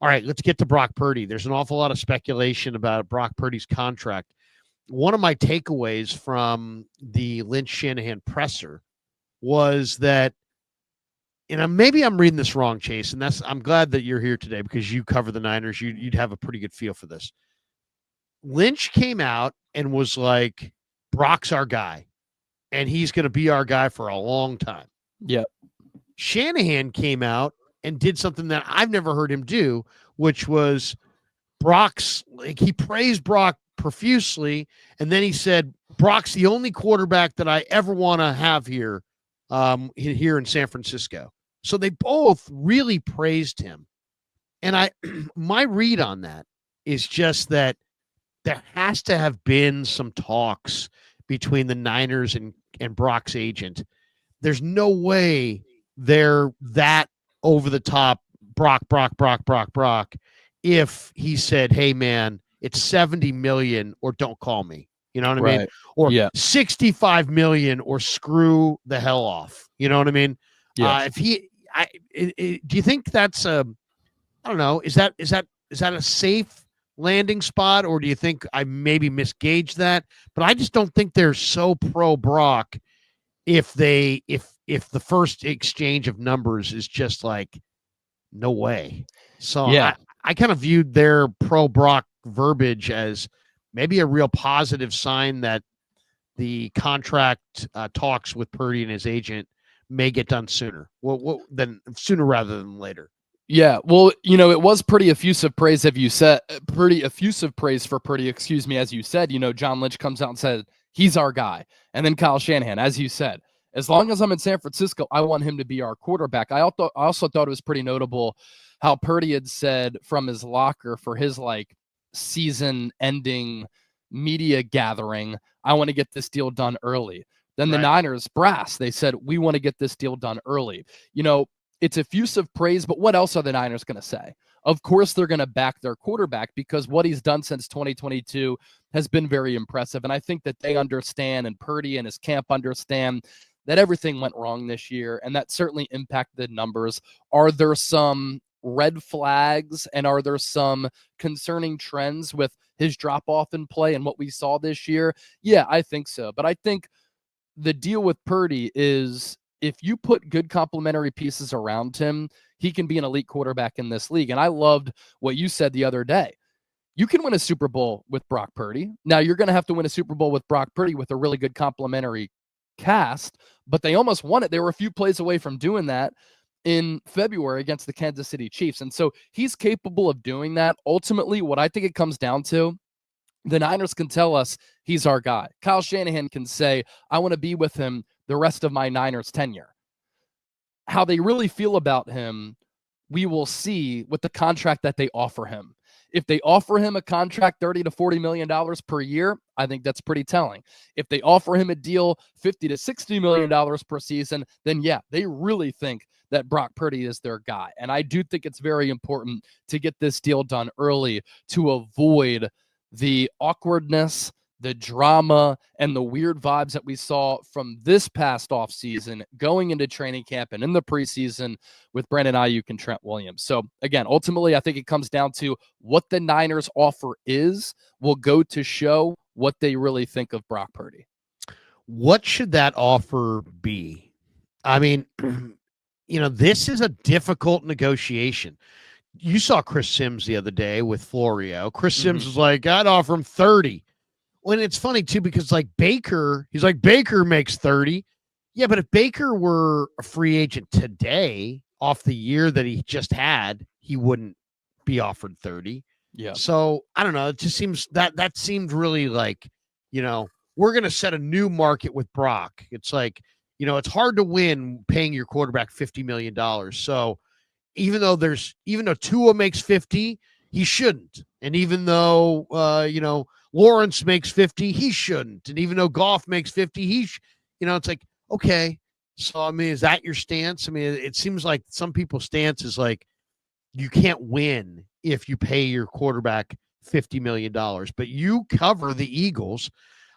All right, let's get to Brock Purdy. There's an awful lot of speculation about Brock Purdy's contract. One of my takeaways from the Lynch Shanahan presser was that, maybe I'm reading this wrong, Chase, and I'm glad that you're here today because you cover the Niners. You'd have a pretty good feel for this. Lynch came out and was like, Brock's our guy, and he's going to be our guy for a long time. Yep. Shanahan came out and did something that I've never heard him do, which was he praised Brock profusely, and then he said, Brock's the only quarterback that I ever want to have here in San Francisco. So they both really praised him. And my read on that is just that there has to have been some talks between the Niners and Brock's agent. There's no way they're that over the top Brock, if he said, hey, man, it's $70 million or don't call me. You know what I mean? Or $65 million or screw the hell off. You know what I mean? Yeah. Do you think that's I don't know, is that a safe landing spot, or do you think I maybe misgauged that? But I just don't think they're so pro Brock if the first exchange of numbers is just like, no way. So yeah. I kind of viewed their pro Brock verbiage as maybe a real positive sign that the contract talks with Purdy and his agent may get done sooner. Sooner rather than later. Yeah, well, it was pretty effusive praise, for Purdy, as you said. John Lynch comes out and said, he's our guy. And then Kyle Shanahan, as you said, as long as I'm in San Francisco, I want him to be our quarterback. I also thought it was pretty notable how Purdy had said from his locker for his season-ending media gathering, I want to get this deal done early. Then the Niners brass, they said, we want to get this deal done early. It's effusive praise, but what else are the Niners going to say? Of course, they're going to back their quarterback because what he's done since 2022 has been very impressive. And I think that they understand, and Purdy and his camp understand, that everything went wrong this year, and that certainly impacted numbers. Are there some red flags, and are there some concerning trends with his drop-off in play and what we saw this year? Yeah, I think so. But I think the deal with Purdy is if you put good complementary pieces around him, he can be an elite quarterback in this league. And I loved what you said the other day. You can win a Super Bowl with Brock Purdy. Now, you're going to have to win a Super Bowl with Brock Purdy with a really good complementary cast, but they almost won it. They were a few plays away from doing that in February against the Kansas City Chiefs. And so he's capable of doing that. Ultimately, what I think it comes down to, the Niners can tell us he's our guy. Kyle Shanahan can say, I want to be with him the rest of my Niners tenure. How they really feel about him, we will see with the contract that they offer him. If they offer him a contract $30 to $40 million per year, I think that's pretty telling. If they offer him a deal $50 to $60 million per season, then yeah, they really think that Brock Purdy is their guy. And I do think it's very important to get this deal done early to avoid the awkwardness, the drama, and the weird vibes that we saw from this past offseason going into training camp and in the preseason with Brandon Ayuk and Trent Williams. So again, ultimately, I think it comes down to what the Niners offer will go to show what they really think of Brock Purdy. What should that offer be? I mean, this is a difficult negotiation. You saw Chris Sims the other day with Florio. Chris Sims was like, I'd offer him 30. When it's funny too, because Baker makes 30. Yeah, but if Baker were a free agent today off the year that he just had, he wouldn't be offered 30. Yeah. So I don't know. It just seems that seemed really we're going to set a new market with Brock. It's it's hard to win paying your quarterback $50 million. So even though Tua makes 50, he shouldn't. And even though, Lawrence makes 50, he shouldn't. And even though Goff makes 50, it's like, okay. So, I mean, is that your stance? I mean, it seems like some people's stance is you can't win if you pay your quarterback $50 million, but you cover the Eagles.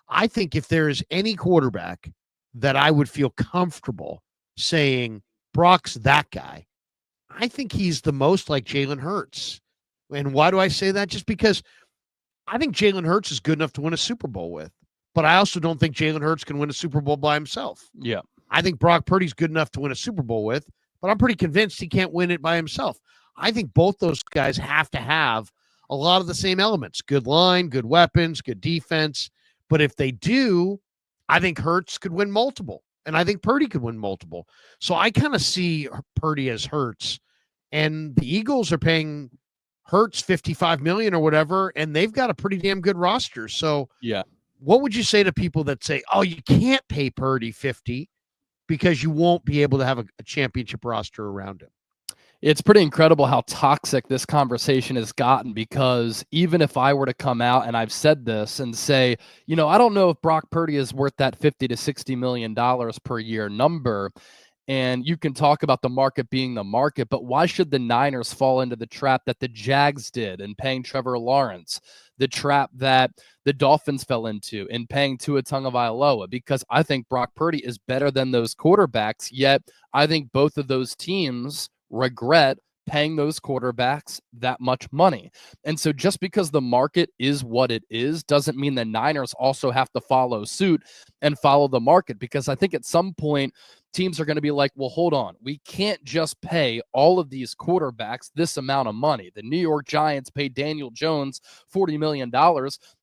I think if there is any quarterback that I would feel comfortable saying Brock's that guy, I think he's the most like Jalen Hurts. And why do I say that? Just because I think Jalen Hurts is good enough to win a Super Bowl with, but I also don't think Jalen Hurts can win a Super Bowl by himself. Yeah. I think Brock Purdy's good enough to win a Super Bowl with, but I'm pretty convinced he can't win it by himself. I think both those guys have to have a lot of the same elements: good line, good weapons, good defense. But if they do, I think Hurts could win multiple, and I think Purdy could win multiple. So I kind of see Purdy as Hurts, and the Eagles are paying Hurts $55 million or whatever, and they've got a pretty damn good roster. So Yeah. what would you say to people that say, "Oh, you can't pay Purdy 50 because you won't be able to have a championship roster around him"? It's pretty incredible how toxic this conversation has gotten, because even if I were to come out, and I've said this, and say, I don't know if Brock Purdy is worth that 50 to $60 million per year number. And you can talk about the market being the market, but why should the Niners fall into the trap that the Jags did in paying Trevor Lawrence, the trap that the Dolphins fell into in paying Tua Tagovailoa? Because I think Brock Purdy is better than those quarterbacks, yet I think both of those teams regret paying those quarterbacks that much money. And so just because the market is what it is doesn't mean the Niners also have to follow suit and follow the market, because I think at some point teams are going to be like, well, hold on. We can't just pay all of these quarterbacks this amount of money. The New York Giants paid Daniel Jones $40 million.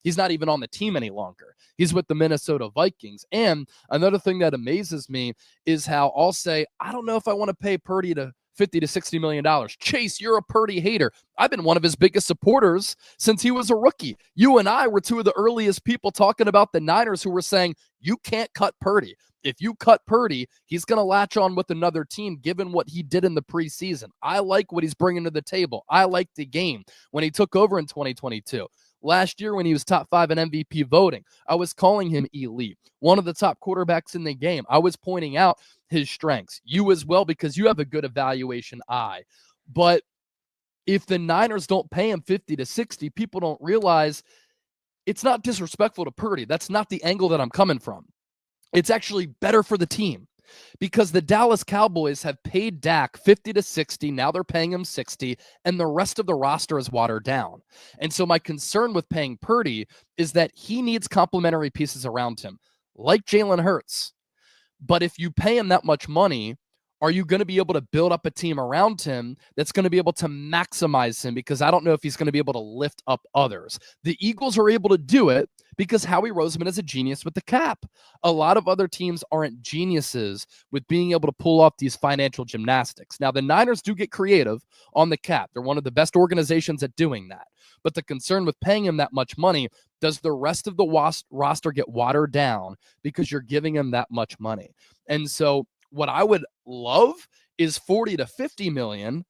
He's not even on the team any longer. He's with the Minnesota Vikings. And another thing that amazes me is how I'll say, I don't know if I want to pay Purdy to $50 to $60 million. Chase, you're a Purdy hater. I've been one of his biggest supporters since he was a rookie. You and I were two of the earliest people talking about the Niners who were saying, you can't cut Purdy. If you cut Purdy, he's going to latch on with another team, given what he did in the preseason. I like what he's bringing to the table. I like the game when he took over in 2022. Last year, when he was top 5 in MVP voting, I was calling him elite, one of the top quarterbacks in the game. I was pointing out his strengths. You as well, because you have a good evaluation eye. But if the Niners don't pay him 50 to 60, people don't realize it's not disrespectful to Purdy. That's not the angle that I'm coming from. It's actually better for the team, because the Dallas Cowboys have paid Dak 50 to 60. Now they're paying him 60, and the rest of the roster is watered down. And so my concern with paying Purdy is that he needs complementary pieces around him, like Jalen Hurts. But if you pay him that much money, are you going to be able to build up a team around him that's going to be able to maximize him? Because I don't know if he's going to be able to lift up others. The Eagles are able to do it because Howie Roseman is a genius with the cap. A lot of other teams aren't geniuses with being able to pull off these financial gymnastics. Now, the Niners do get creative on the cap. They're one of the best organizations at doing that. But the concern with paying him that much money, does the rest of the roster get watered down because you're giving him that much money? And so what I would love is 40 to 50 million,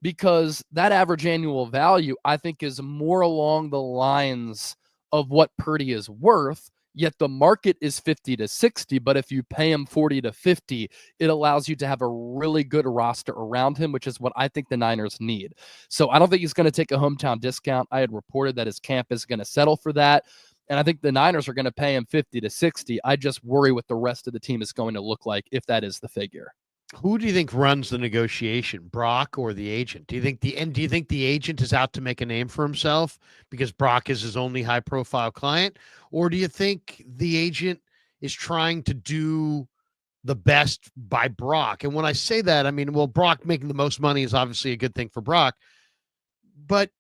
because that average annual value, I think, is more along the lines of what Purdy is worth, yet the market is 50 to 60. But if you pay him 40 to 50, it allows you to have a really good roster around him, which is what I think the Niners need. So I don't think he's going to take a hometown discount. I had reported that his camp is going to settle for that. And I think the Niners are going to pay him 50 to 60. I just worry what the rest of the team is going to look like if that is the figure. Who do you think runs the negotiation, Brock or the agent? Do you think the agent is out to make a name for himself because Brock is his only high-profile client, or do you think the agent is trying to do the best by Brock? And when I say that, I mean, well, Brock making the most money is obviously a good thing for Brock, but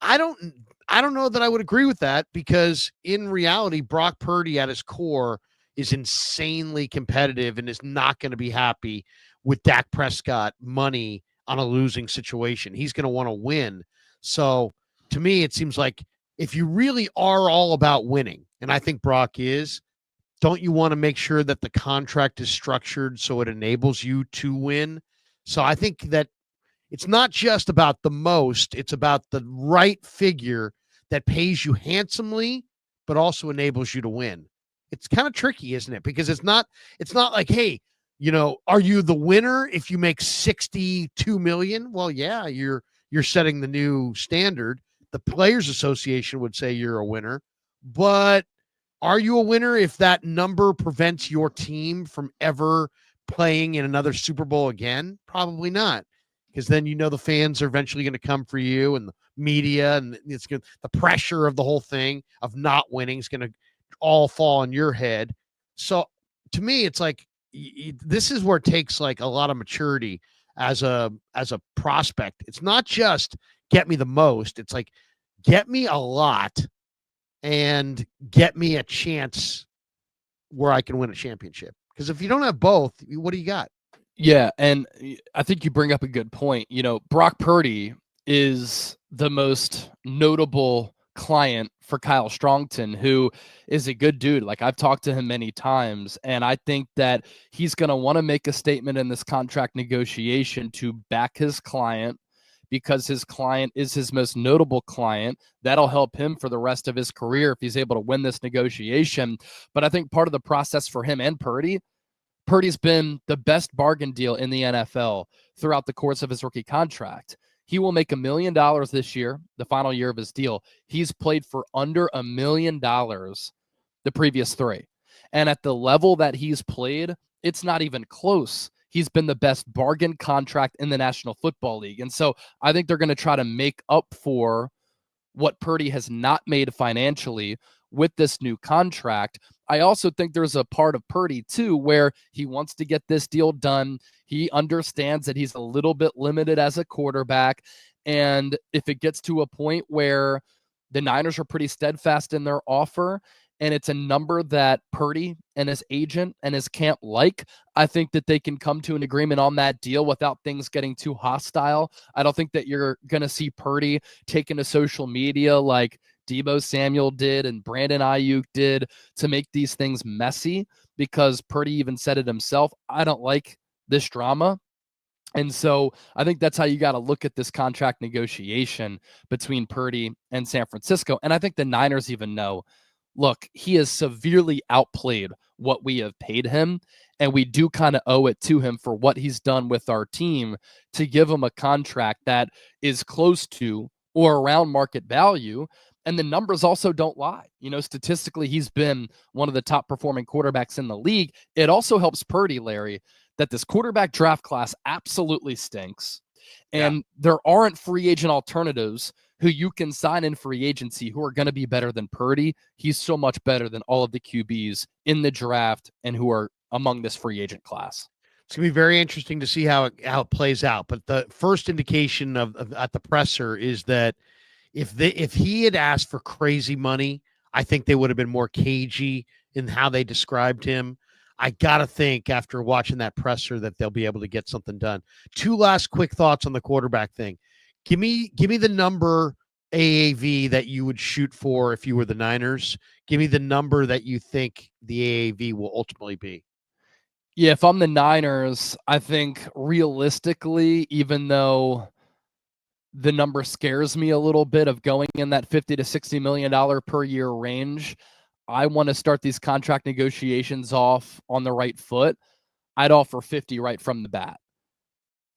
I don't know that I would agree with that, because in reality, Brock Purdy at his core is insanely competitive and is not going to be happy with Dak Prescott money on a losing situation. He's going to want to win. So to me, it seems like if you really are all about winning, and I think Brock is, don't you want to make sure that the contract is structured so it enables you to win? So I think that it's not just about the most, it's about the right figure that pays you handsomely, but also enables you to win. It's kind of tricky, isn't it? Because it's not like, hey, are you the winner if you make 62 million? Well, yeah, you're setting the new standard. The Players Association would say you're a winner, but are you a winner if that number prevents your team from ever playing in another Super Bowl again? Probably not, because then the fans are eventually going to come for you, and the media, and it's going the pressure of the whole thing of not winning is going to all fall on your head. So to me, it's like this is where it takes like a lot of maturity as a prospect. It's not just get me the most. It's like get me a lot and get me a chance where I can win a championship. Because if you don't have both, what do you got? Yeah, and I think you bring up a good point. Brock Purdy is the most notable client for Kyle Strongton, who is a good dude. Like, I've talked to him many times, and I think that he's going to want to make a statement in this contract negotiation to back his client, because his client is his most notable client. That'll help him for the rest of his career if he's able to win this negotiation. But I think part of the process for him and Purdy's been the best bargain deal in the NFL throughout the course of his rookie contract. He will make $1 million this year, the final year of his deal. He's played for under $1 million the previous 3. And at the level that he's played, it's not even close. He's been the best bargain contract in the National Football League. And so I think they're going to try to make up for what Purdy has not made financially with this new contract. I also think there's a part of Purdy too where he wants to get this deal done. He understands that he's a little bit limited as a quarterback. And if it gets to a point where the Niners are pretty steadfast in their offer and it's a number that Purdy and his agent and his camp like, I think that they can come to an agreement on that deal without things getting too hostile. I don't think that you're going to see Purdy taking to social media like Deebo Samuel did and Brandon Ayuk did to make these things messy, because Purdy even said it himself. I don't like this drama. And so I think that's how you got to look at this contract negotiation between Purdy and San Francisco. And I think the Niners even know, look, he has severely outplayed what we have paid him, and we do kind of owe it to him for what he's done with our team to give him a contract that is close to or around market value. And the numbers also don't lie. Statistically, he's been one of the top performing quarterbacks in the league. It also helps Purdy, Larry, that this quarterback draft class absolutely stinks. And there aren't free agent alternatives who you can sign in free agency who are going to be better than Purdy. He's so much better than all of the QBs in the draft and who are among this free agent class. It's going to be very interesting to see how it plays out. But the first indication of at the presser is that if he had asked for crazy money, I think they would have been more cagey in how they described him. I got to think after watching that presser that they'll be able to get something done. 2 last quick thoughts on the quarterback thing. Give me the number AAV that you would shoot for if you were the Niners. Give me the number that you think the AAV will ultimately be. Yeah, if I'm the Niners, I think realistically, even though the number scares me a little bit of going in that $50 to $60 million per year range, I want to start these contract negotiations off on the right foot. I'd offer 50 right from the bat.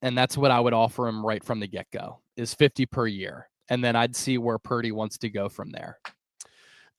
And that's what I would offer him right from the get-go, is 50 per year. And then I'd see where Purdy wants to go from there.